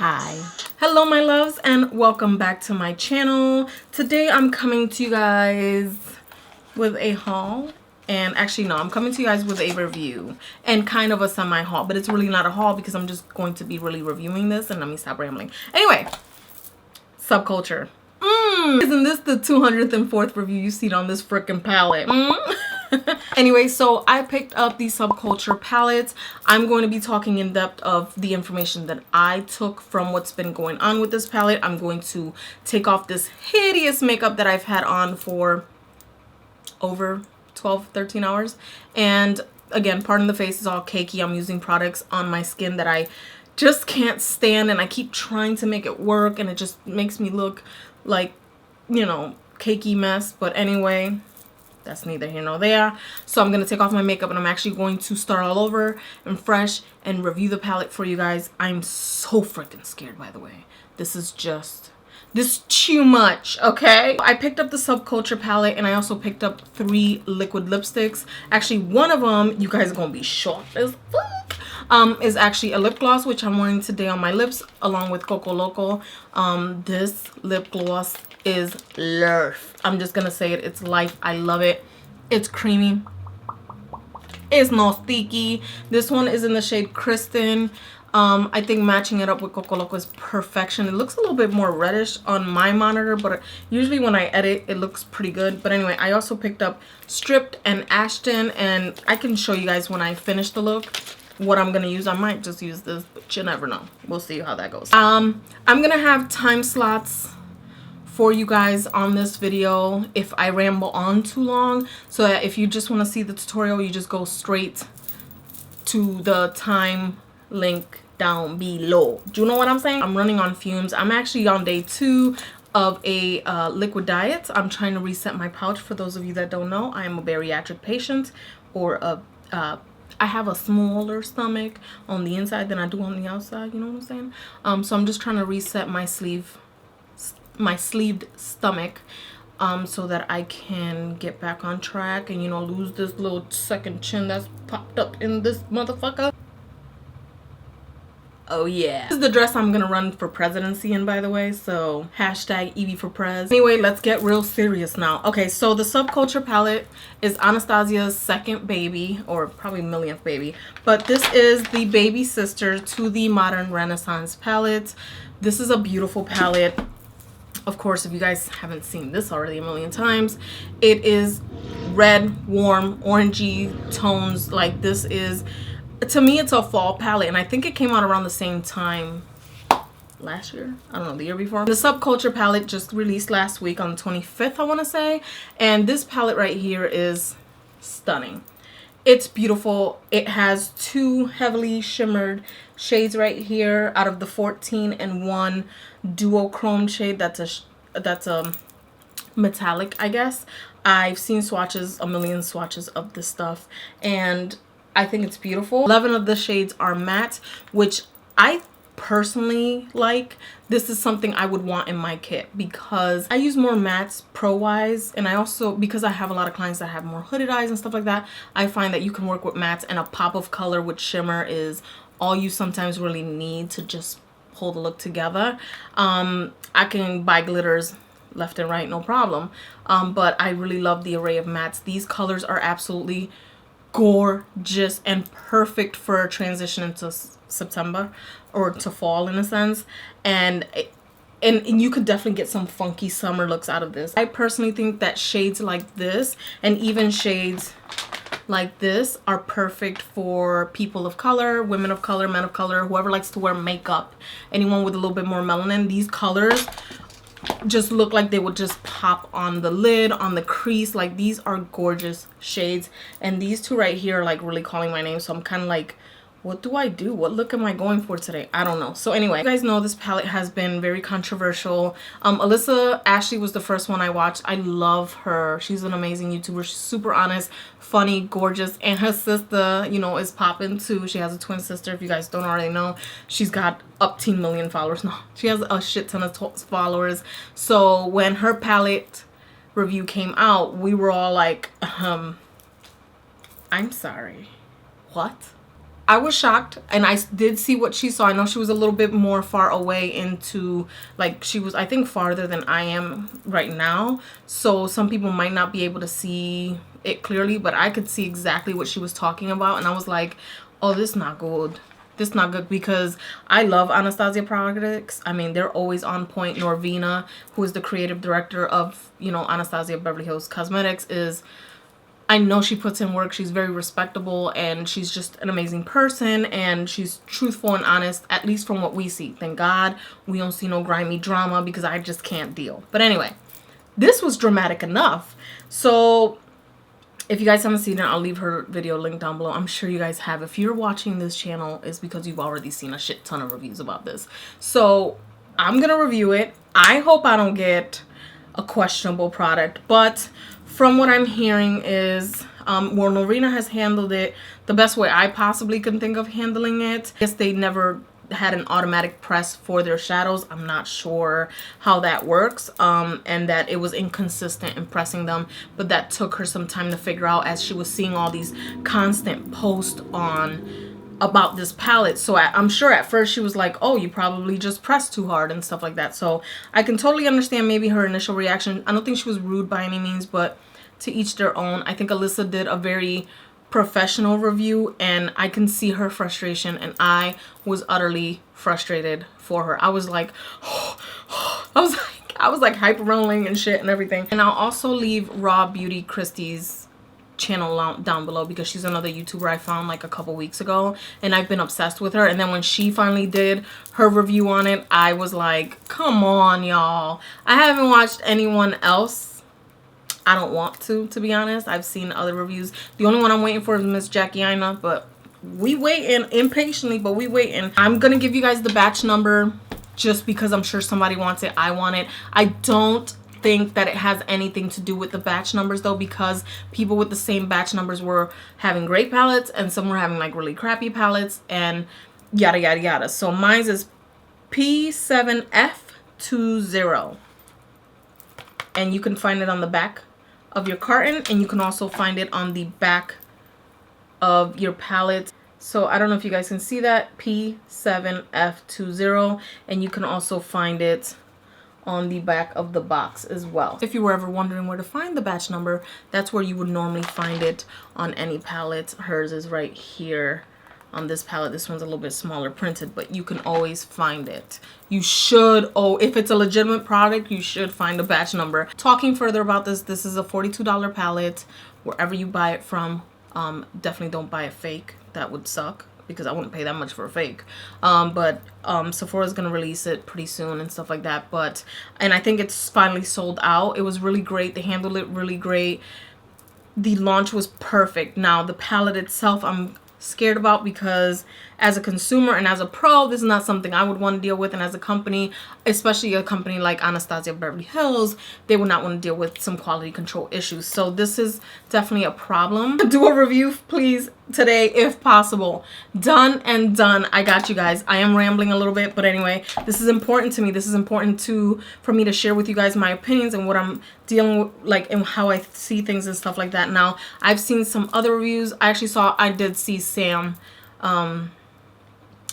Hi. Hello my loves and welcome back to my channel. Today I'm coming to you guys with a haul. And actually no, I'm coming to you guys with a review and kind of a semi-haul, but it's really not a haul because I'm just going to be really reviewing this. And let me stop rambling. Anyway, Subculture. Isn't this the 204th review you've seen on this freaking palette? Anyway, so I picked up the Subculture palettes. I'm going to be talking in depth of the information that I took from what's been going on with this palette. I'm going to take off this hideous makeup that I've had on for over 12-13 hours. And again, pardon the face, is all cakey. I'm using products on my skin that I just can't stand, and I keep trying to make it work, and it just makes me look like, you know, cakey mess. But anyway, that's neither here nor there. So I'm going to take off my makeup and I'm actually going to start all over and fresh and review the palette for you guys. I'm so freaking scared, by the way. This is too much, okay? I picked up the Subculture palette and I also picked up 3 liquid lipsticks. Actually, one of them, you guys are going to be shocked as fuck, is actually a lip gloss, which I'm wearing today on my lips along with Coco Loco. This lip gloss is Lurf. I'm just gonna say it. It's life. I love it. It's creamy. It's not sticky. This one is in the shade Kristen. I think matching it up with Coco Loco is perfection. It looks a little bit more reddish on my monitor, but usually when I edit, it looks pretty good. But anyway, I also picked up Stripped and Ashton, and I can show you guys when I finish the look what I'm gonna use. I might just use this, but you never know. We'll see how that goes. I'm gonna have time slots for you guys on this video if I ramble on too long, so that if you just want to see the tutorial, you just go straight to the time link down below. Do you know what I'm saying? I'm running on fumes. I'm actually on day 2 of a liquid diet. I'm trying to reset my pouch. For those of you that don't know, I am a bariatric patient, or I have a smaller stomach on the inside than I do on the outside, you know what I'm saying? So I'm just trying to reset my sleeved stomach so that I can get back on track and, you know, lose this little second chin that's popped up in this motherfucker. Oh yeah, this is the dress I'm gonna run for presidency in, by the way, so hashtag Evie for Prez. Anyway, let's get real serious now. Okay, so the Subculture palette is Anastasia's second baby, or probably millionth baby, but this is the baby sister to the Modern Renaissance palette. This is a beautiful palette. Of course, if you guys haven't seen this already a million times, it is red, warm, orangey tones. Like, this is, to me, it's a fall palette, and I think it came out around the same time last year. I don't know, the year before. The Subculture palette just released last week on the 25th, I want to say, and this palette right here is stunning. It's beautiful. It has 2 heavily shimmered shades right here out of the 14 and 1 duochrome shade. That's a metallic, I guess. I've seen swatches, a million swatches of this stuff, and I think it's beautiful. 11 of the shades are matte, which I personally like. This is something I would want in my kit because I use more mattes pro wise, and I also, because I have a lot of clients that have more hooded eyes and stuff like that, I find that you can work with mattes, and a pop of color with shimmer is all you sometimes really need to just hold the look together. I can buy glitters left and right, no problem, but I really love the array of mattes. These colors are absolutely gorgeous and perfect for a transition into September, or to fall in a sense, and you could definitely get some funky summer looks out of this. I personally think that shades like this and even shades like this are perfect for people of color, women of color, men of color, whoever likes to wear makeup, anyone with a little bit more melanin. These colors just look like they would just pop on the lid, on the crease. Like, these are gorgeous shades, and these 2 right here are like really calling my name, so I'm kind of like, what do I do? What look am I going for today? I don't know. So anyway, you guys know this palette has been very controversial. Alissa Ashley was the first one I watched. I love her. She's an amazing YouTuber. She's super honest, funny, gorgeous, and her sister, you know, is popping too. She has a twin sister, if you guys don't already know. She's got up 10 million followers. No, she has a shit ton of followers. So when her palette review came out, we were all like, I'm sorry, what? I was shocked, and I did see what she saw. I know she was a little bit more far away into, like, she was, I think, farther than I am right now. So some people might not be able to see it clearly, but I could see exactly what she was talking about. And I was like, oh, this is not good. This is not good, because I love Anastasia products. I mean, they're always on point. Norvina, who is the creative director of, you know, Anastasia Beverly Hills Cosmetics, is... I know she puts in work. She's very respectable, and she's just an amazing person, and she's truthful and honest, at least from what we see. Thank God we don't see no grimy drama, because I just can't deal. But anyway, this was dramatic enough. So if you guys haven't seen it, I'll leave her video link down below. I'm sure you guys have. If you're watching this channel, it's because you've already seen a shit ton of reviews about this. So I'm gonna review it. I hope I don't get a questionable product, but from what I'm hearing is, well, Norvina has handled it the best way I possibly can think of handling it. I guess they never had an automatic press for their shadows. I'm not sure how that works, and that it was inconsistent in pressing them, but that took her some time to figure out, as she was seeing all these constant posts about this palette. So I'm sure at first she was like, oh, you probably just pressed too hard and stuff like that. So I can totally understand maybe her initial reaction. I don't think she was rude by any means, but to each their own. I think Alissa did a very professional review, and I can see her frustration, and I was utterly frustrated for her. I was like, I was like hyperventilating and shit and everything. And I'll also leave RawBeautyKristi's channel down below, because she's another YouTuber I found like a couple weeks ago, and I've been obsessed with her. And then when she finally did her review on it, I was like, come on, y'all. I haven't watched anyone else. I don't want to be honest. I've seen other reviews. The only one I'm waiting for is Miss Jackie Aina, but we waiting impatiently, but we waiting. I'm gonna give you guys the batch number just because I'm sure somebody wants it. I want it. I don't think that it has anything to do with the batch numbers though, because people with the same batch numbers were having great palettes, and some were having like really crappy palettes, and yada yada yada. So mine is P7F20, and you can find it on the back of your carton, and you can also find it on the back of your palette. So I don't know if you guys can see that, P7F20, and you can also find it on the back of the box as well. If you were ever wondering where to find the batch number, that's where you would normally find it on any palette. Hers is right here on this palette. This one's a little bit smaller printed, but you can always find it. You should, oh, if it's a legitimate product, you should find a batch number. Talking further about this, this is a $42 palette. Wherever you buy it from, definitely don't buy a fake. That would suck, because I wouldn't pay that much for a fake. But Sephora's gonna release it pretty soon and stuff like that. And I think it's finally sold out. It was really great. They handled it really great. The launch was perfect. Now the palette itself, I'm scared about, because as a consumer and as a pro, this is not something I would want to deal with, and as a company, especially a company like Anastasia Beverly Hills, they would not want to deal with some quality control issues. So this is definitely a problem. Do a review please today if possible. Done and done. I got you guys. I am rambling a little bit, but anyway, this is important to me. This is important for me to share with you guys my opinions and what I'm dealing with, like, and how I see things and stuff like that. Now I've seen some other reviews. I did see Sam,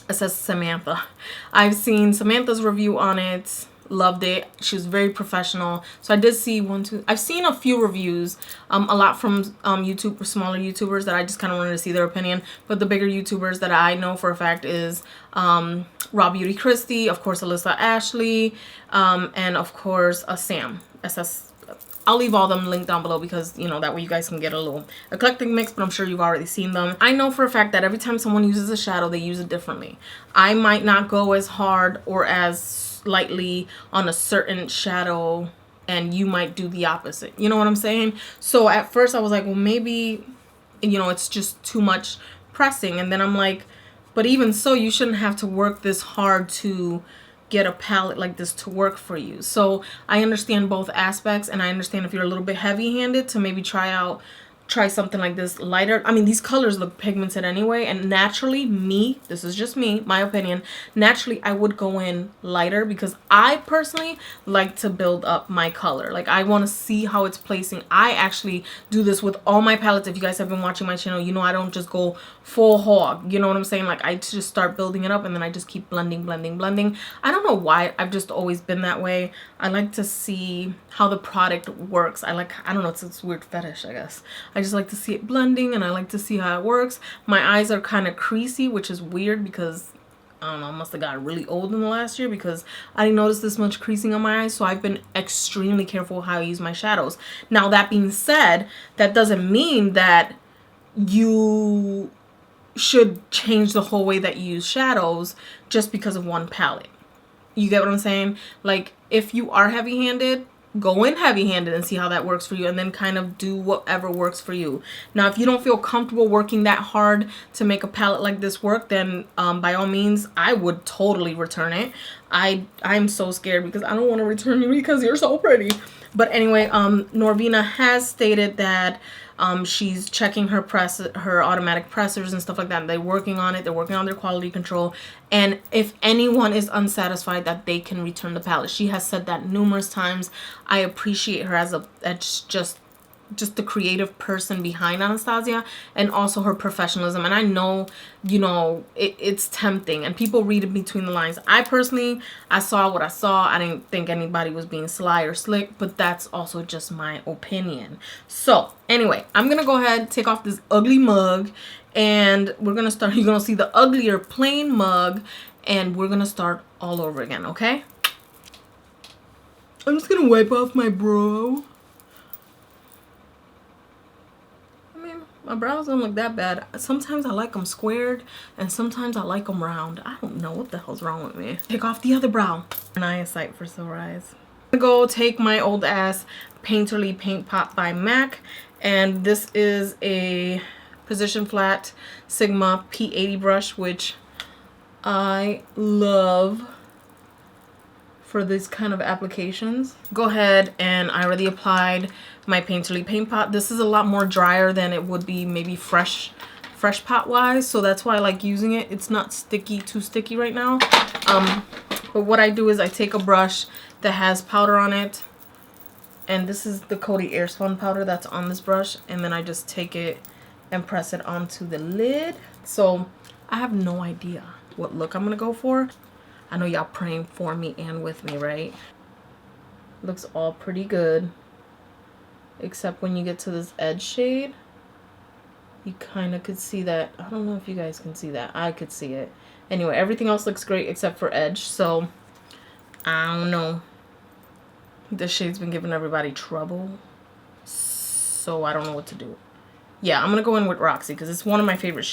it says Samantha. I've seen Samantha's review on it. Loved it. She was very professional. So I did see I've seen a few reviews, a lot from smaller YouTubers that I just kind of wanted to see their opinion. But the bigger YouTubers that I know for a fact is RawBeautyKristi, of course Alissa Ashley, and of course Sam. I'll leave all them linked down below, because, you know, that way you guys can get a little eclectic mix, but I'm sure you've already seen them. I know for a fact that every time someone uses a shadow, they use it differently. I might not go as hard or as lightly on a certain shadow, and you might do the opposite. You know what I'm saying? So at first I was like, well, maybe, you know, it's just too much pressing. And then I'm like, but even so, you shouldn't have to work this hard to get a palette like this to work for you. So I understand both aspects, and I understand if you're a little bit heavy-handed to maybe try out try something like this lighter. I mean, these colors look pigmented anyway, and naturally, this is just me, my opinion, naturally I would go in lighter because I personally like to build up my color. Like, I want to see how it's placing. I actually do this with all my palettes. If you guys have been watching my channel, you know I don't just go full hog, you know what I'm saying? Like, I just start building it up and then I just keep blending. I don't know why, I've just always been that way. I like to see how the product works. I don't know, it's this weird fetish, I guess. I just like to see it blending, and I like to see how it works. My eyes are kind of creasy, which is weird because I don't know, I must have got really old in the last year because I didn't notice this much creasing on my eyes. So I've been extremely careful how I use my shadows. Now, that being said, that doesn't mean that you should change the whole way that you use shadows just because of one palette. You get what I'm saying? Like, if you are heavy-handed, go in heavy-handed and see how that works for you, and then kind of do whatever works for you. Now, if you don't feel comfortable working that hard to make a palette like this work, then by all means, I would totally return it. I'm so scared because I don't want to return you because you're so pretty. But anyway, Norvina has stated that she's checking her automatic pressers and stuff like that. They're working on it. They're working on their quality control. And if anyone is unsatisfied, that they can return the palette. She has said that numerous times. I appreciate her as just the creative person behind Anastasia, and also her professionalism. And I know, you know, it's tempting and people read it between the lines. I personally, I saw what I saw. I didn't think anybody was being sly or slick, but that's also just my opinion. So anyway, I'm gonna go ahead, take off this ugly mug, and we're gonna start. You're gonna see the uglier plain mug, and we're gonna start all over again. Okay, I'm just gonna wipe off my brow. My brows don't look that bad. Sometimes I like them squared, and sometimes I like them round. I don't know what the hell's wrong with me. Take off the other brow. An eyesight for sore eyes. I'm gonna go take my old ass Painterly Paint Pot by MAC, and this is a Precision Flat Sigma P80 brush, which I love for this kind of applications. Go ahead, and I already applied my Painterly Paint Pot. This is a lot more drier than it would be maybe fresh pot wise, so that's why I like using it. It's not too sticky right now. But what I do is I take a brush that has powder on it, and this is the Coty Airspun powder that's on this brush, and then I just take it and press it onto the lid. So I have no idea what look I'm gonna go for. I know y'all praying for me and with me, right? Looks all pretty good. Except when you get to this edge shade, you kind of could see that. I don't know if you guys can see that. I could see it. Anyway, everything else looks great except for edge. So, I don't know. This shade's been giving everybody trouble. So, I don't know what to do. Yeah, I'm going to go in with Roxy because it's one of my favorite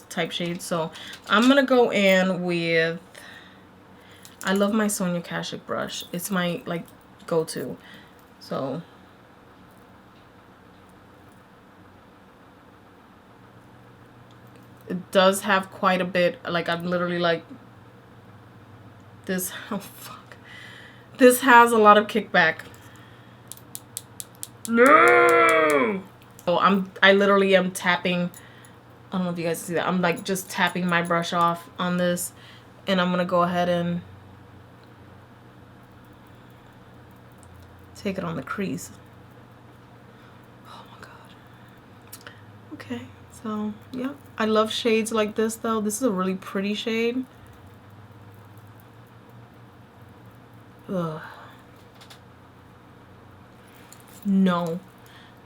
type shades. So, I'm going to go in with... I love my Sonia Kashuk brush. It's my, like, go-to. So... it does have quite a bit, like, I'm literally like, this, oh fuck. This has a lot of kickback. No! So I literally am tapping, I don't know if you guys see that, I'm like just tapping my brush off on this, and I'm gonna go ahead and take it on the crease. Oh my god. Okay. So, yeah. I love shades like this, though. This is a really pretty shade. Ugh. No.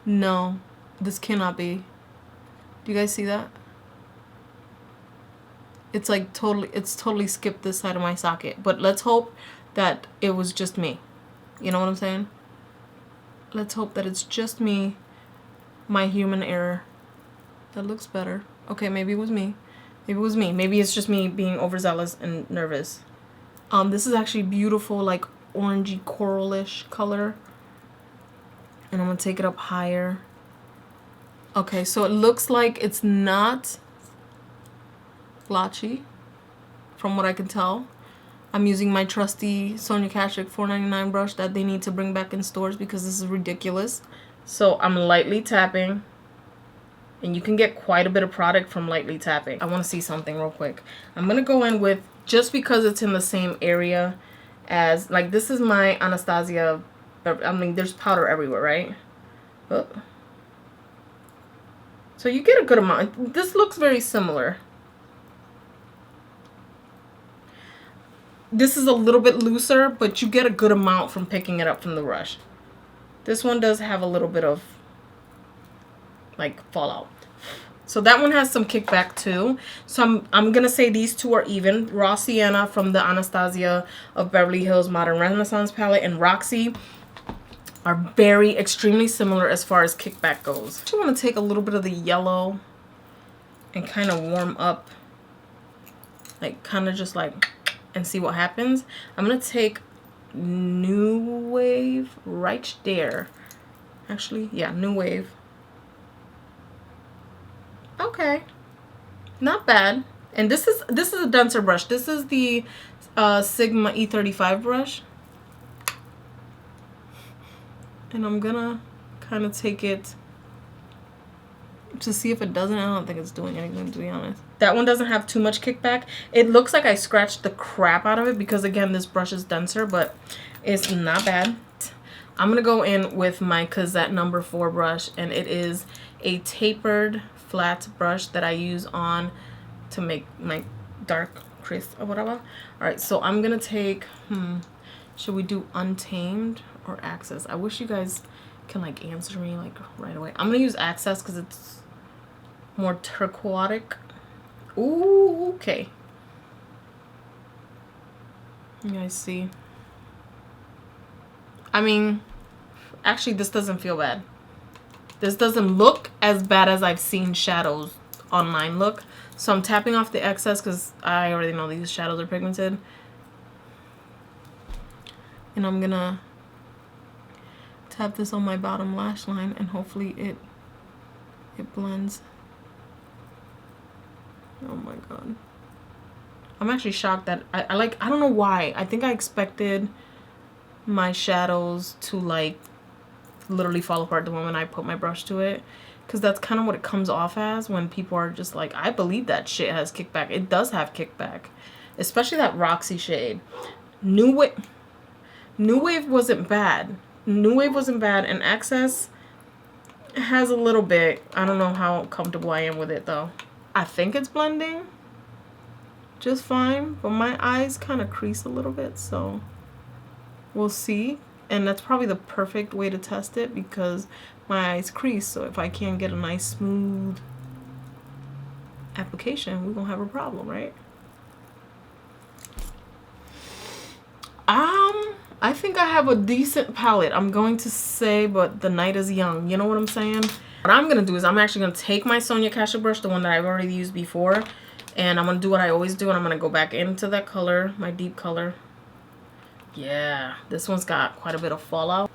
No. This cannot be. Do you guys see that? It's like totally skipped this side of my socket. But let's hope that it was just me. You know what I'm saying? Let's hope that it's just me. My human error. That looks better. Okay, maybe it was me. Maybe it was me. Maybe it's just me being overzealous and nervous. This is actually beautiful, like orangey coralish color. And I'm gonna take it up higher. Okay, so it looks like it's not blotchy, from what I can tell. I'm using my trusty Sonia Kashuk $4.99 brush that they need to bring back in stores because this is ridiculous. So I'm lightly tapping. And you can get quite a bit of product from lightly tapping. I want to see something real quick. I'm going to go in with, just because it's in the same area as, like, this is my Anastasia. I mean, there's powder everywhere, right? Oh. So you get a good amount. This looks very similar. This is a little bit looser, but you get a good amount from picking it up from the brush. This one does have a little bit of, like, fallout. So that one has some kickback too. So I'm going to say these two are even. Raw Sienna from the Anastasia of Beverly Hills Modern Renaissance palette and Roxy are very extremely similar as far as kickback goes. I want to take a little bit of the yellow and kind of warm up, like kind of just like, and see what happens. I'm going to take New Wave right there. Actually, yeah, New Wave. Okay, not bad. And this is a denser brush. This is the Sigma E35 brush. And I'm gonna kind of take it to see if it doesn't. I don't think it's doing anything, to be honest. That one doesn't have too much kickback. It looks like I scratched the crap out of it because, again, this brush is denser, but it's not bad. I'm gonna go in with my Cosette number 4 brush, and it is a tapered flat brush that I use on to make my dark crease or whatever. All right, so I'm gonna take, should we do Untamed or Access? I wish you guys can like answer me like right away. I'm gonna use Access because it's more turquoise. Ooh, okay. You guys see? I mean, actually this doesn't feel bad. This doesn't look as bad as I've seen shadows online look. So I'm tapping off the excess because I already know these shadows are pigmented. And I'm gonna tap this on my bottom lash line and hopefully it blends. Oh my god. I'm actually shocked that I don't know why. I think I expected my shadows to like literally fall apart the moment I put my brush to it, because that's kind of what it comes off as when people are just like, I believe that shit has kickback. It does have kickback, especially that Roxy shade. New Wave wasn't bad. New Wave wasn't bad, and Access has a little bit. I don't know how comfortable I am with it though. I think it's blending just fine, but my eyes kind of crease a little bit, so we'll see. And that's probably the perfect way to test it because my eyes crease. So if I can't get a nice smooth application, we're gonna have a problem, right? I think I have a decent palette, I'm going to say, but the night is young. You know what I'm saying? What I'm gonna do is I'm actually gonna take my Sonia Kashuk brush, the one that I've already used before, and I'm gonna do what I always do, and I'm gonna go back into that color, my deep color. Yeah, this one's got quite a bit of fallout.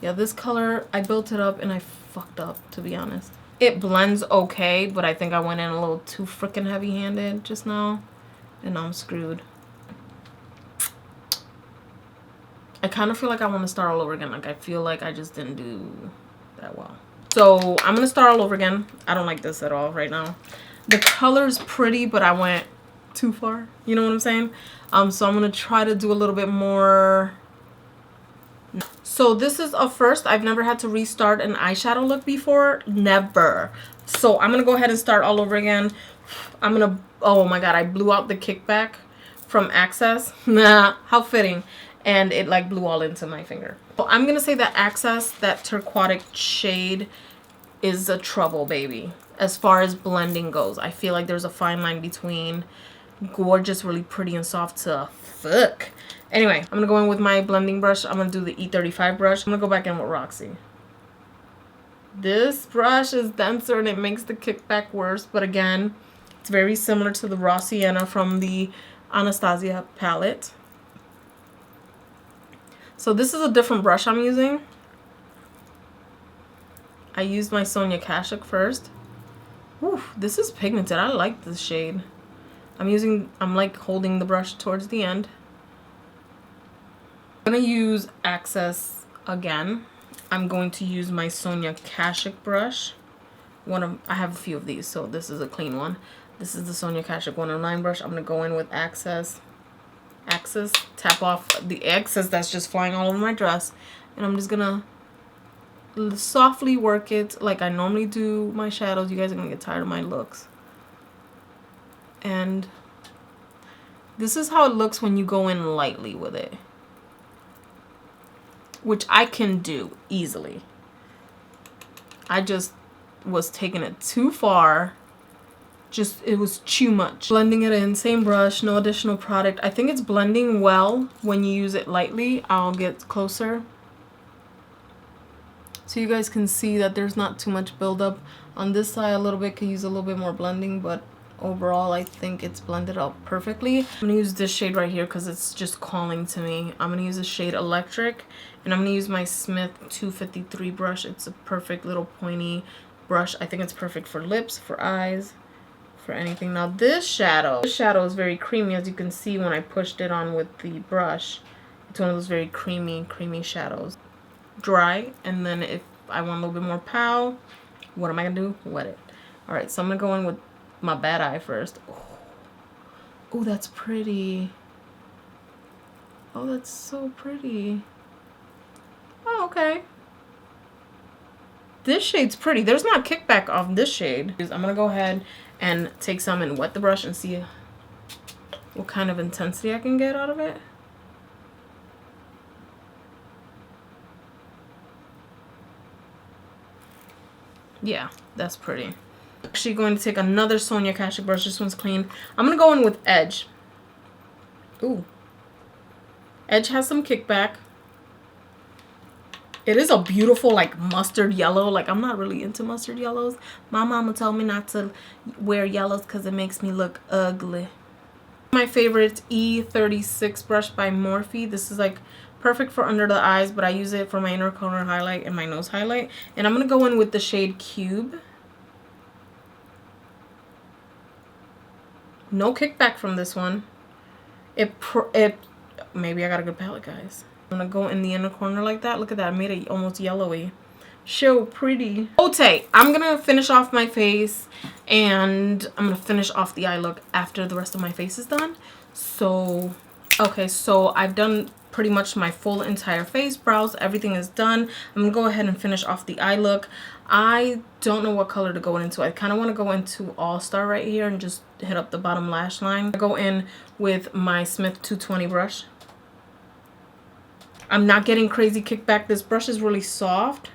Yeah, this color, I built it up and I fucked up, to be honest. It blends okay, but I think I went in a little too freaking heavy-handed just now, and I'm screwed. I kind of feel like I want to start all over again. Like, I feel like I just didn't do that well. So, I'm going to start all over again. I don't like this at all right now. The color's pretty, but I went too far. You know what I'm saying? So I'm going to try to do a little bit more. So this is a first. I've never had to restart an eyeshadow look before. Never. So I'm going to go ahead and start all over again. I'm going to, oh my god, I blew out the kickback from Access. Nah, how fitting. And it like blew all into my finger. So I'm going to say that Access, that turquoise shade, is a trouble baby. As far as blending goes, I feel like there's a fine line between gorgeous, really pretty, and soft to fuck. Anyway, I'm gonna go in with my blending brush. I'm gonna do the E35 brush. I'm gonna go back in with Roxy. This brush is denser and it makes the kickback worse, but again, it's very similar to the Raw Sienna from the Anastasia palette. So this is a different brush I'm using. I used my Sonia Kashuk first. Whew, this is pigmented. I like this shade. I'm like holding the brush towards the end. I'm gonna use Access again. I'm going to use my Sonia Kashuk brush. I have a few of these, so this is a clean one. This is the Sonia Kashuk 109 brush. I'm going to go in with Axis, tap off the excess that's just flying all over my dress. And I'm just going to softly work it like I normally do my shadows. You guys are going to get tired of my looks. And this is how it looks when you go in lightly with it, which I can do easily. I just was taking it too far. It was too much. Blending it in, same brush, no additional product. I think it's blending well when you use it lightly. I'll get closer so you guys can see that there's not too much buildup. On this side a little bit, could use a little bit more blending, but overall I think it's blended out perfectly. I'm gonna use this shade right here because it's just calling to me. I'm gonna use the shade Electric, and I'm gonna use my Smith 253 brush. It's a perfect little pointy brush. I think it's perfect for lips, for eyes, for anything. Now this shadow is very creamy, as you can see when I pushed it on with the brush. It's one of those very creamy shadows. Dry, and then if I want a little bit more pow, what am I gonna do? Wet it. Alright, so I'm gonna go in with my bad eye first. Oh, that's pretty. Oh, that's so pretty. Oh, okay. This shade's pretty. There's not kickback off this shade. I'm gonna go ahead and take some and wet the brush and see what kind of intensity I can get out of it. Yeah, that's pretty. Actually going to take another Sonia Kashuk brush. This one's clean. I'm gonna go in with Edge. Ooh. Edge has some kickback. It is a beautiful like mustard yellow. Like, I'm not really into mustard yellows. My mama told me not to wear yellows because it makes me look ugly. My favorite E36 brush by Morphe. This is like perfect for under the eyes, but I use it for my inner corner highlight and my nose highlight. And I'm going to go in with the shade Cube. No kickback from this one. Maybe I got a good palette, guys. I'm gonna go in the inner corner like that. Look at that, I made it almost yellowy. So pretty. Okay, I'm gonna finish off my face, and I'm gonna finish off the eye look after the rest of my face is done. So, okay, so I've done pretty much my full entire face, brows, everything is done. I'm gonna go ahead and finish off the eye look. I don't know what color to go into. I kind of want to go into All Star right here and just hit up the bottom lash line. I go in with my Smith 220 brush. I'm not getting crazy kickback. This brush is really soft,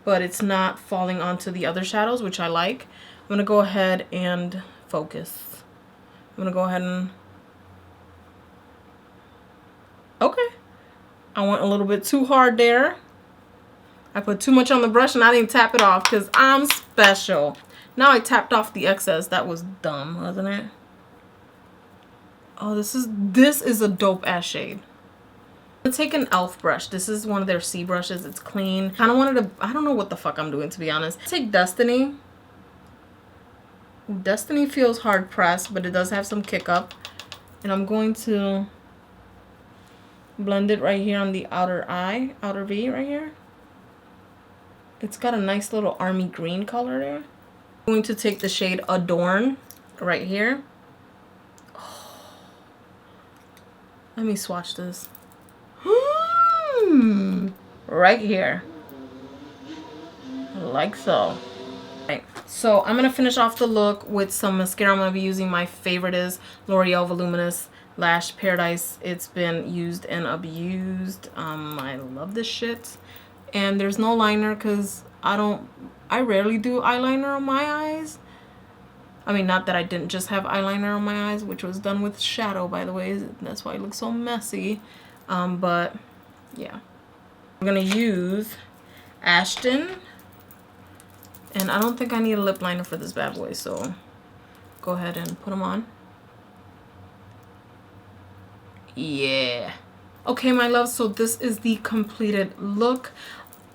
but it's not falling onto the other shadows, which I like. I'm going to go ahead and focus. I'm going to go ahead and... Okay. I went a little bit too hard there. I put too much on the brush and I didn't tap it off because I'm special. Now I tapped off the excess. That was dumb, wasn't it? Oh, this is a dope ass shade. I'm gonna take an e.l.f. brush. This is one of their C brushes. It's clean. I don't know what the fuck I'm doing, to be honest. Take Destiny. Destiny feels hard pressed, but it does have some kick up. And I'm going to blend it right here on the outer eye, outer V right here. It's got a nice little army green color there. I'm going to take the shade Adorn right here. Oh. Let me swatch this. Right here, like so. Right, so I'm gonna finish off the look with some mascara. I'm gonna be using my favorite is L'Oreal Voluminous Lash Paradise. It's been used and abused. I love this shit. And there's no liner because I rarely do eyeliner on my eyes. I mean, not that I didn't just have eyeliner on my eyes, which was done with shadow, by the way. That's why it looks so messy. But yeah, I'm gonna use Ashton, and I don't think I need a lip liner for this bad boy, so go ahead and put them on. Yeah. Okay, my love, so this is the completed look.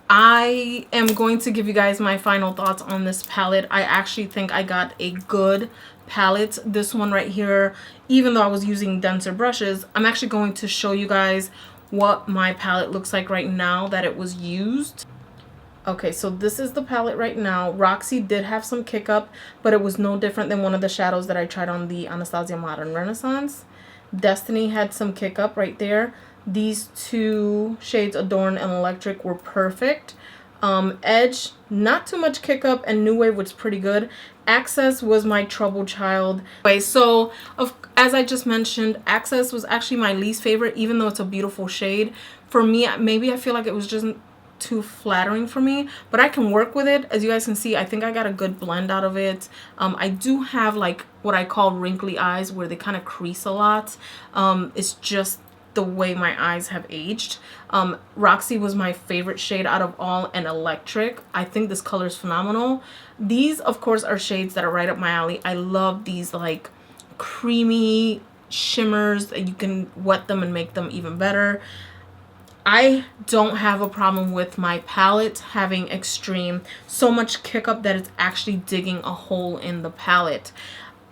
I am going to give you guys my final thoughts on this palette. I actually think I got a good palette. This one right here, even though I was using denser brushes, I'm actually going to show you guys what my palette looks like right now that it was used. Okay, so this is the palette right now. Roxy did have some kick up, but it was no different than one of the shadows that I tried on the Anastasia Modern Renaissance. Destiny had some kick up right there. These two shades, Adorn and Electric, were perfect. Edge, not too much kick up, and New Wave was pretty good. Access was my trouble child. Okay, so as I just mentioned, Access was actually my least favorite, even though it's a beautiful shade. For me, maybe I feel like it was just too flattering for me, but I can work with it. As you guys can see, I think I got a good blend out of it. I do have like what I call wrinkly eyes, where they kind of crease a lot. It's just the way my eyes have aged. Roxy was my favorite shade out of all, and Electric. I think this color is phenomenal. These, of course, are shades that are right up my alley. I love these like creamy shimmers that you can wet them and make them even better. I don't have a problem with my palette having extreme, so much kick up that it's actually digging a hole in the palette.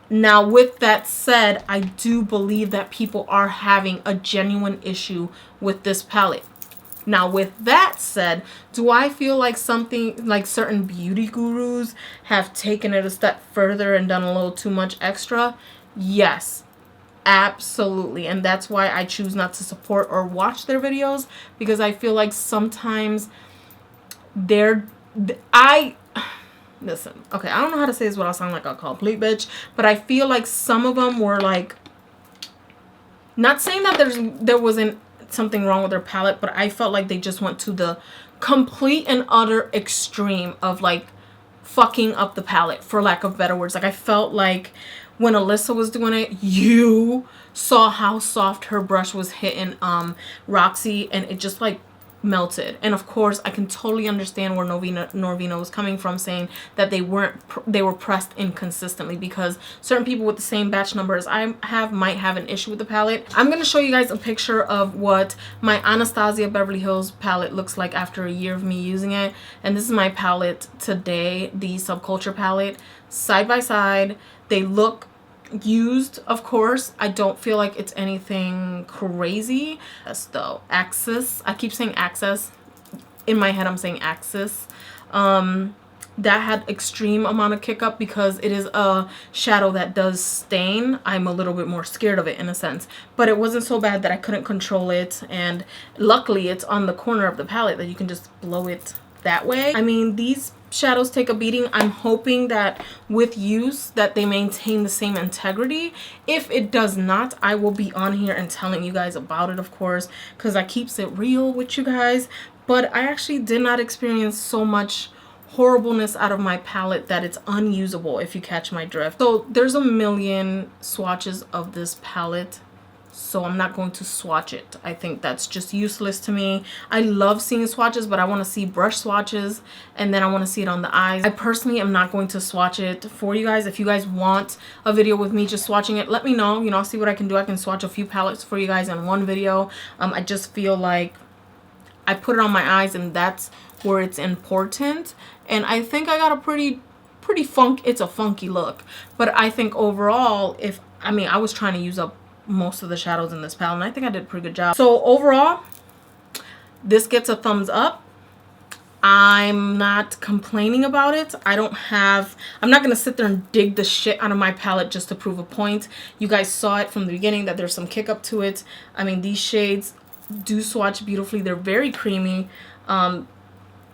Now, with that said, I do believe that people are having a genuine issue with this palette. Now, with that said, do I feel like something like certain beauty gurus have taken it a step further and done a little too much extra? Yes, absolutely. And that's why I choose not to support or watch their videos, because I feel like sometimes listen, okay, I don't know how to say this without sounding like a complete bitch, but I feel like some of them were like, not saying that there wasn't something wrong with their palette, but I felt like they just went to the complete and utter extreme of like fucking up the palette, for lack of better words. Like, I felt like when Alissa was doing it, you saw how soft her brush was hitting Roxy, and it just like melted. And of course, I can totally understand where Norvina was coming from, saying that they were pressed inconsistently, because certain people with the same batch number as I have might have an issue with the palette. I'm going to show you guys a picture of what my Anastasia Beverly Hills palette looks like after a year of me using it. And this is my palette today, the Subculture palette. Side by side, they look used, of course. I don't feel like it's anything crazy. Yes, though. Access. I keep saying Access. In my head, I'm saying Axis. That had extreme amount of kick up because it is a shadow that does stain. I'm a little bit more scared of it in a sense, but it wasn't so bad that I couldn't control it. And luckily, it's on the corner of the palette that you can just blow it that way. I mean, these shadows take a beating. I'm hoping that with use that they maintain the same integrity. If it does not, I will be on here and telling you guys about it, of course, because I keeps it real with you guys. But I actually did not experience so much horribleness out of my palette that it's unusable, if you catch my drift. So there's a million swatches of this palette, so I'm not going to swatch it. I think that's just useless to me. I love seeing swatches, but I want to see brush swatches, and then I want to see it on the eyes. I personally am not going to swatch it for you guys. If you guys want a video with me just swatching it, let me know. You know, I'll see what I can do. I can swatch a few palettes for you guys in one video. I just feel like I put it on my eyes, and that's where it's important. And I think I got a pretty it's a funky look. But I think overall, I was trying to use up most of the shadows in this palette, and I think I did a pretty good job. So overall, this gets a thumbs up. I'm not complaining about it. I'm not gonna sit there and dig the shit out of my palette just to prove a point. You guys saw it from the beginning that there's some kick up to it. I mean, these shades do swatch beautifully. They're very creamy.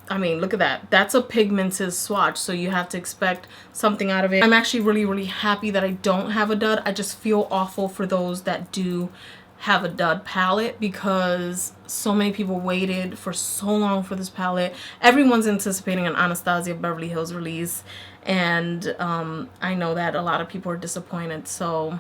I mean, look at that. That's a pigmented swatch, so you have to expect something out of it. I'm actually really happy that I don't have a dud. I just feel awful for those that do have a dud palette, because so many people waited for so long for this palette. Everyone's anticipating an Anastasia Beverly Hills release, and I know that a lot of people are disappointed. So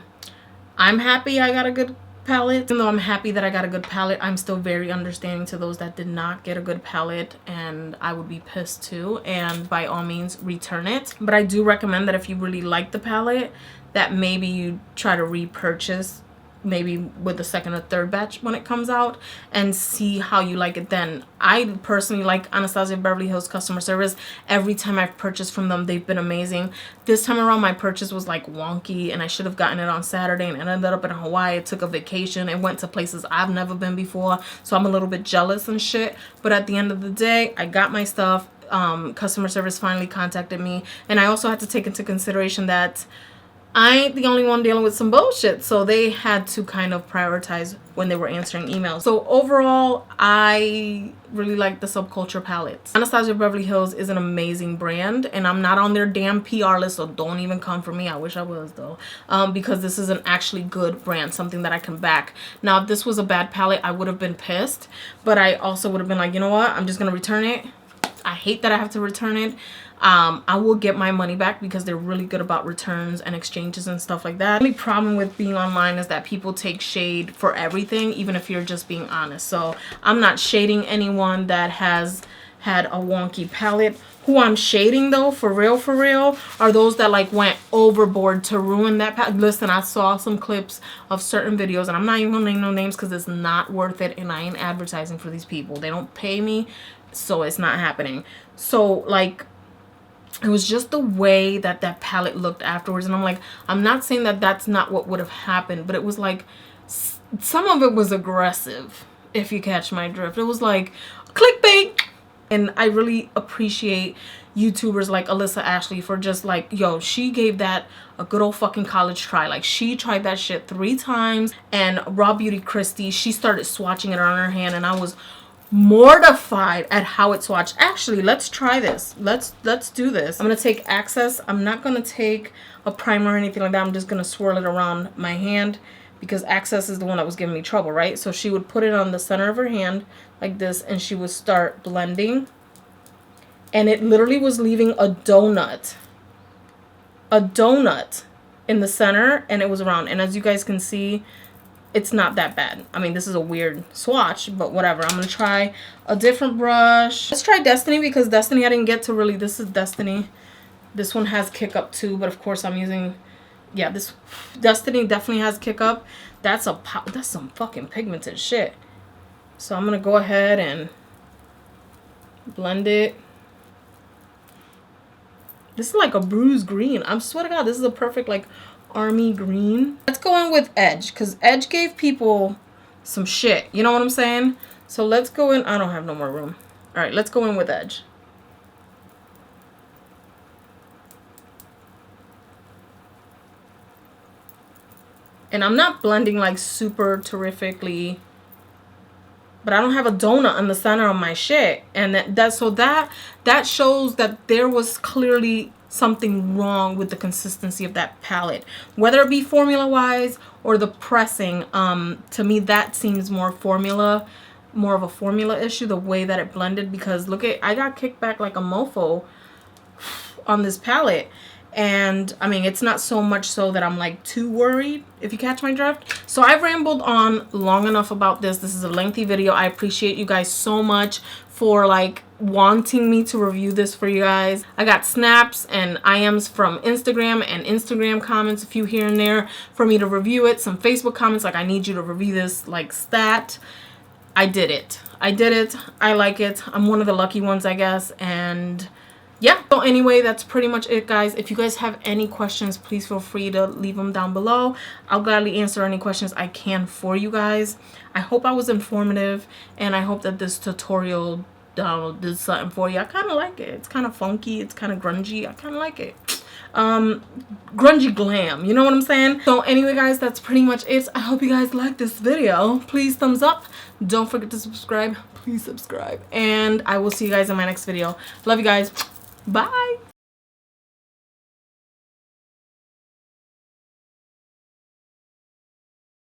I'm happy I got a good palette. Even though I'm happy that I got a good palette, I'm still very understanding to those that did not get a good palette, and I would be pissed too, and by all means return it. But I do recommend that if you really like the palette, that maybe you try to repurchase, maybe with the second or third batch when it comes out, and see how you like it then. I personally like Anastasia Beverly Hills customer service. Every time I've purchased from them, they've been amazing. This time around, my purchase was like wonky, and I should have gotten it on Saturday, and it ended up in Hawaii. I took a vacation and went to places I've never been before, so I'm a little bit jealous and shit. But at the end of the day, I got my stuff. customer service finally contacted me, and I also had to take into consideration that I ain't the only one dealing with some bullshit, so they had to kind of prioritize when they were answering emails. So overall, I really like the Subculture palettes. Anastasia Beverly Hills is an amazing brand, and I'm not on their damn PR list, so don't even come for me. I wish I was, though, because this is an actually good brand, something that I can back. Now, if this was a bad palette, I would have been pissed, but I also would have been like, you know what, I'm just gonna return it. I hate that I have to return it. I will get my money back because they're really good about returns and exchanges and stuff like that. The only problem with being online is that people take shade for everything, even if you're just being honest. So I'm not shading anyone that has had a wonky palette. Who I'm shading, though, for real, are those that like went overboard to ruin that palette. Listen, I saw some clips of certain videos, and I'm not even gonna name no names because it's not worth it, and I ain't advertising for these people. They don't pay me, so it's not happening. So like, it was just the way that that palette looked afterwards, and I'm like, I'm not saying that that's not what would have happened, but it was like some of it was aggressive, if you catch my drift. It was like clickbait. And I really appreciate YouTubers like Alissa Ashley for just like, yo, she gave that a good old fucking college try. Like, she tried that shit 3 times. And RawBeautyKristi, she started swatching it on her hand, and I was mortified at how it swatched. Actually, let's try this. Let's do this. I'm gonna take Access. I'm not gonna take a primer or anything like that. I'm just gonna swirl it around my hand because Access is the one that was giving me trouble, right? So she would put it on the center of her hand like this, and she would start blending, and it literally was leaving a donut in the center, and it was round. And as you guys can see, it's not that bad. I mean, this is a weird swatch, but whatever. I'm gonna try a different brush. Let's try Destiny, because Destiny I didn't get to really. This is Destiny. This one has kick up too, but of course I'm using, yeah, this Destiny definitely has kick up. That's some fucking pigmented shit. So I'm gonna go ahead and blend it. This is like a bruise green. I swear to God, this is a perfect like army green. Let's go in with Edge, because Edge gave people some shit. You know what I'm saying? So let's go in. I don't have no more room. All right, let's go in with Edge. And I'm not blending like super terrifically, but I don't have a donut in the center of my shit. And that shows that there was clearly something wrong with the consistency of that palette, whether it be formula wise or the pressing. To me, that seems more of a formula issue, the way that it blended, because look at, I got kicked back like a mofo on this palette. And I mean, it's not so much so that I'm like too worried, if you catch my drift. So I've rambled on long enough about this. This is a lengthy video. I appreciate you guys so much for like wanting me to review this for you guys. I got snaps and IMs from Instagram and Instagram comments, a few here and there, for me to review it. Some Facebook comments like, I need you to review this like stat. I did it. I like it. I'm one of the lucky ones, I guess. And yeah, so anyway, that's pretty much it, guys. If you guys have any questions, please feel free to leave them down below. I'll gladly answer any questions I can for you guys. I hope I was informative, and I hope that this tutorial did something for you. I kind of like it. It's kind of funky. It's kind of grungy. I kind of like it. Grungy glam, you know what I'm saying? So anyway, guys, that's pretty much it. I hope you guys like this video. Please thumbs up. Don't forget to subscribe. Please subscribe. And I will see you guys in my next video. Love you guys. Bye.